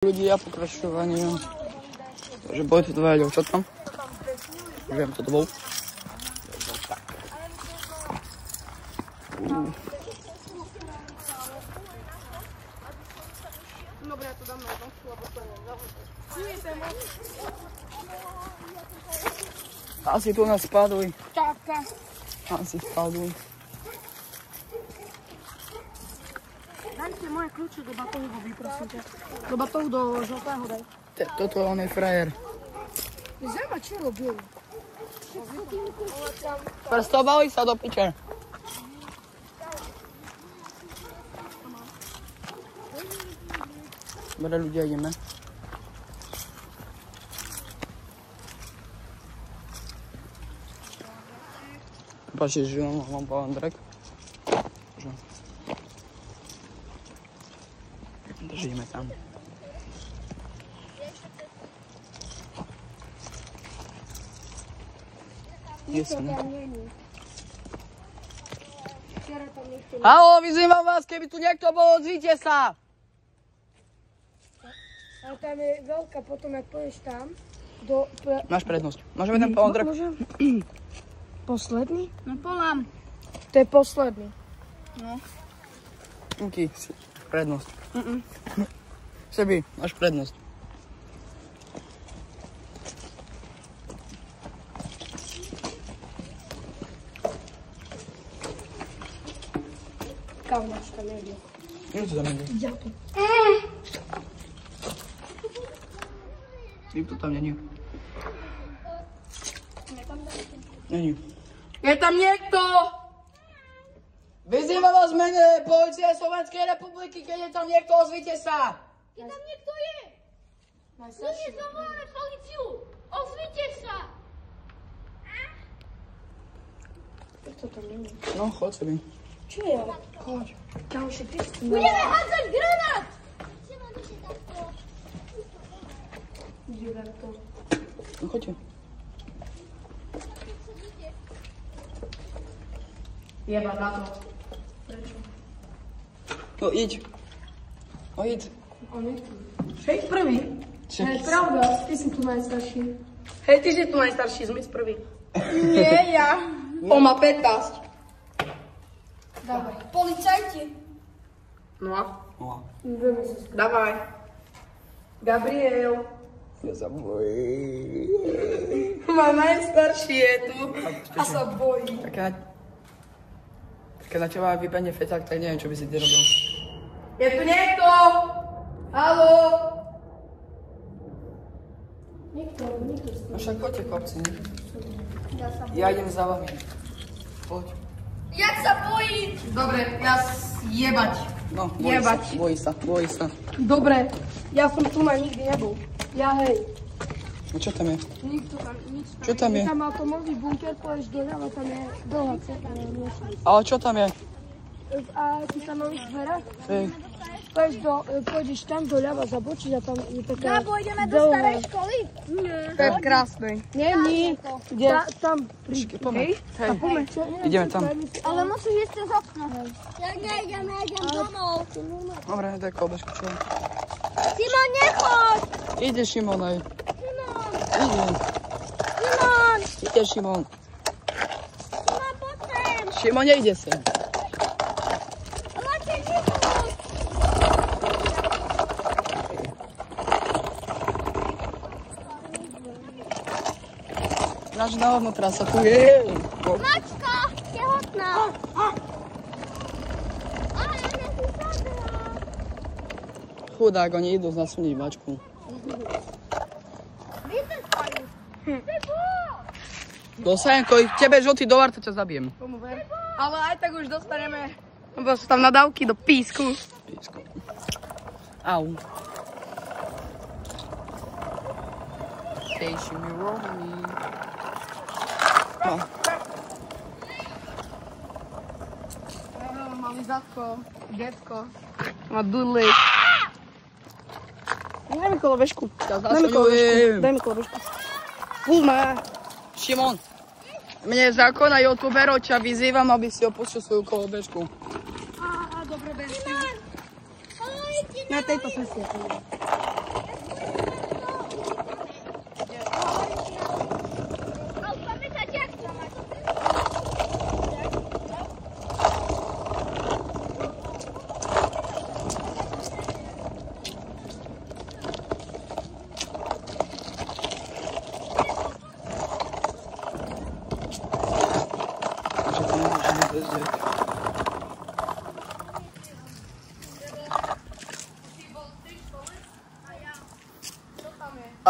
Ľudia pokračovanie. Takže boli tu dvaja ľovčatka. Neviem, čo to bol. Tak. Dobre, ja to dáme na nožku, lebo to je veľmi. Asi tu nás spadli. Čaká. Asi spadli. Dajte moje kľúče do batohu, prosím ťa. Do batohu, do žltého daj. Toto on je frajer. Zema, čo robil? Prstovali sa do piče. Dobre, ľudia, ideme. Páči, že mám pán Drek. Držíme tam. Haló, vyzývam vás, keby tu niekto bol, ozvite sa! Ale tam je veľká, potom jak pôjdeš tam, Máš prednosť. Môžeme ten pán Drek? Môžem? Posledný? No polám. To je posledný. No. Inky, prednosť. Sebi, máš prednosť. Kavnačka nejde. Nie to tam ide. Ja to. Nikto tam není. Není. Je tam niekto! Vyzývam vás v mene Polície Slovenskej republiky, keď je tam niekto, ozvite sa! Keď tam niekto je! Ľudia, zavoláme políciu! Ozvite sa! Kto tam nie je? No, choď sebi. Čo je? Choď. Ďalšie Kristina. Budeme hádzať granát! Ideme to. No, choďte. Jeba na to. Prečo? No, iď. No, iď. On je tu. Hej, prvý. Čekaj. Hej, pravda, ty si tu najstarší. Hej, ty si tu najstarší, sme prvý. Nie, ja. On má 15. Dávaj. Policajti! No a? No, Ideme sa skôr. Dávaj. Gabriel. ja sa bojím. Má najstarší je tu. A sa bojí. Keď na teba vypadne feťák, tak neviem, čo by si ty robil. Je tu niekto? Haló? Nikto. No však poďte, chlapci. Ja idem za vami. Poď. Jak sa bojí? Dobre, ja jebať. No, Jebať. bojí sa. Dobre, ja som tu na nikdy nebol. Ja hej. No čo tam je? Nikto tam, nič tam. Čo tam je? Tam atomový bunker, pôjdeš doľava, tam je dlhá cesta. Ale čo tam je? A ty sa novíš dverách? Hej. Pôjdeš tam doľava zabočiť a tam je taká Gabo, ideme do starej školy? Nie. To je krásne. Nie. Tam Poďme. Hej. Ideme tam. Ale musíš ísť cez okno. Ja nejdem, ja idem domov. Dobre, daj kolbežku, čo? Simon, nechoď! Ide Šimon aj. Simon! Ide. Simon! Ide Šimon. Simon, poď sem! Šimon, nejde sem. Poďte, nechoď! Náš dávnútra sa tu je. Mačka, tehotná. Ale ja si sadla. Chudák, oni idú znasuniť mačku. Vytrpajú. Dosajenko, tebe žltý dovar, to ťa zabijem. Ale aj tak už dostaneme. Lebo sú tam nadávky do písku. Písko. Au. Station me rolling. No. Malý zadko, detko. Má dudley. Daj mi kolobežku. Daj mi kolobežku. Puma. Šimon, mne zákon a youtuberov ťa vyzývam, aby si opustil svoju kolobežku. Dobre, Benci. Simon! Na tejto ceste.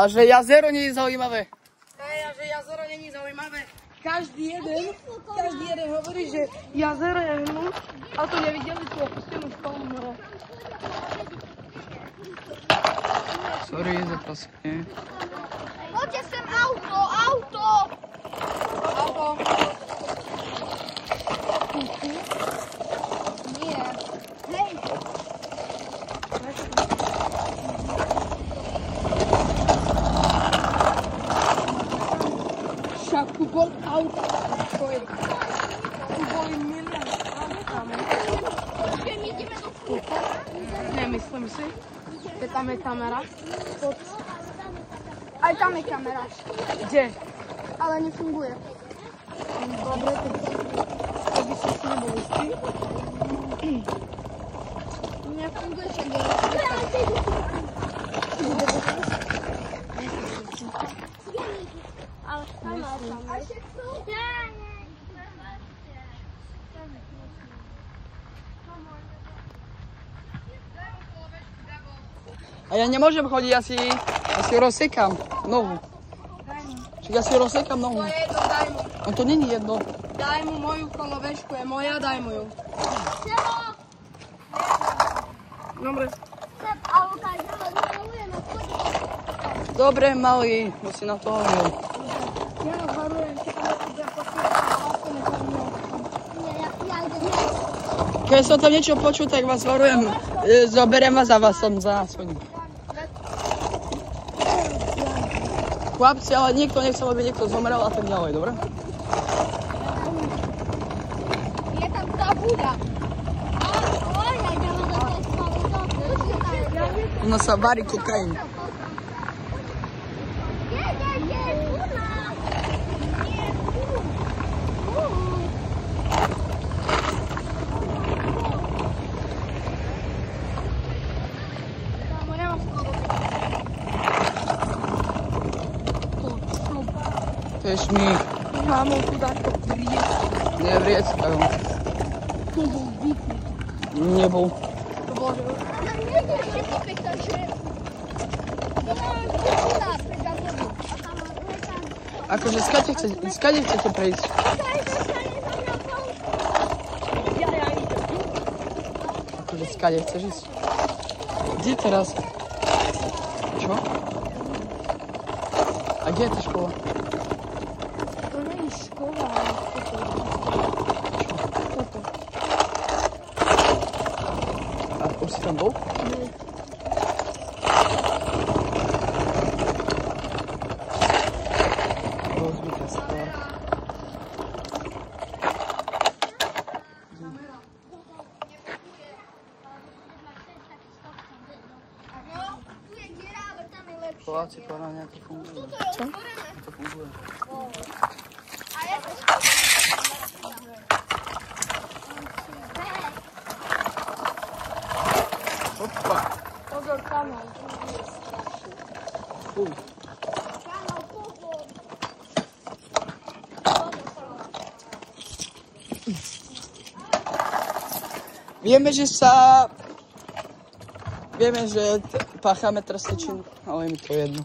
A že jazero nie je zaujímavé. Hej, a že jazero není zaujímavé. Každý jeden hovorí, že jazero je hnus, ale to nevideli tú opustenú školu more. Sorry za praskne. Poďte sem auto! Nie. Hej. Však tu bol auto. Tu boli milión aut. My ideme do kúpa. Nemyslím si, že tam je kamera. Aj tam je kamera. Kde? Ale nefunguje. Dobre, to by si nebol istý. Nefunguje, však je. Ale tam. A ja nemôžem chodiť, ja si rozsekám nohu. Čiže ja si rozsekám nohu. To je jedno, daj mu. No to není jedno. Daj mu moju kolovešku, je moja, daj mu ju. Dobre. Dobre, malý, bo si na to hovoril. Ja varujem, že tam bude Keď som tam niečo počul, tak vás varujem. Zoberiem vás a vás som zásoním. Chlapci, ale nikto nechcem, aby niekto zomrel a tak ďalej, dobre? Je tam tabuľa. U nás sa varí kokain. Tiež mi Mámo, tu dáko vriec. nevriecajú. Nebol. To bolo, že... Akože skade chcete prejsť? Akože skade chceš ísť? Kde teraz? Čo? A kde je tá škola? To nie je škola, ale toto. A už si tam bol? Rozbitá skôr. Poláci, podľa mňa to funguje. Čo? To funguje. Opa. Pozor, kanál. Vieme, že páchame trestný čin, ale je mi to jedno.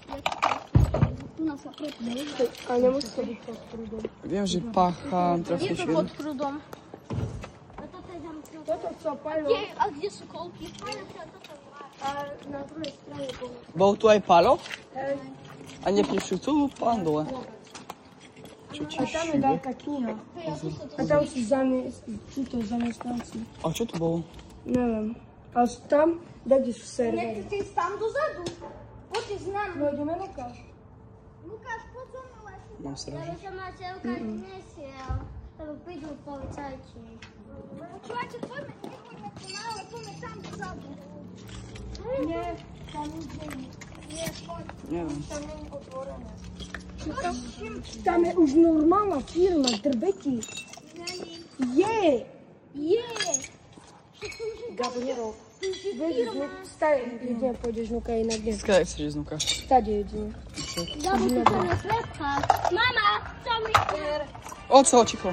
A nemusí to byť pod prúdom. Viem, že pácham trestný Je to čin. pod prúdom. Toto co, Paľo? A kde sú kolky? A na druhej strane bolo. Bol tu aj Palo? Hej. A nepíšu tu pán dole. Čo ti A tam je veľká kniha. A tam sú zamestnanci. A čo tu bolo? Neviem. A tam, kde sú servery. Nechcete ísť tam dozadu? Poďte s nami. No ideme, Lukáš. Lukáš, poď so mnou. Mám sražu. Ale sa máte Lukáš nesiel. Lebo prídu policajti. Počúvajte, poďme tu na, ale poďme tam dozadu. Nie, tam nie. Nie, poď. Neviem. Tam nie je otvorené. Tam je už normálna firma, drbeti. Je. Gabonero. Kde pôjdeš, Nuka, inak kde? Skade chceš ísť, Nuka? Stade jedine. Mama, tam je... Oco, ticho.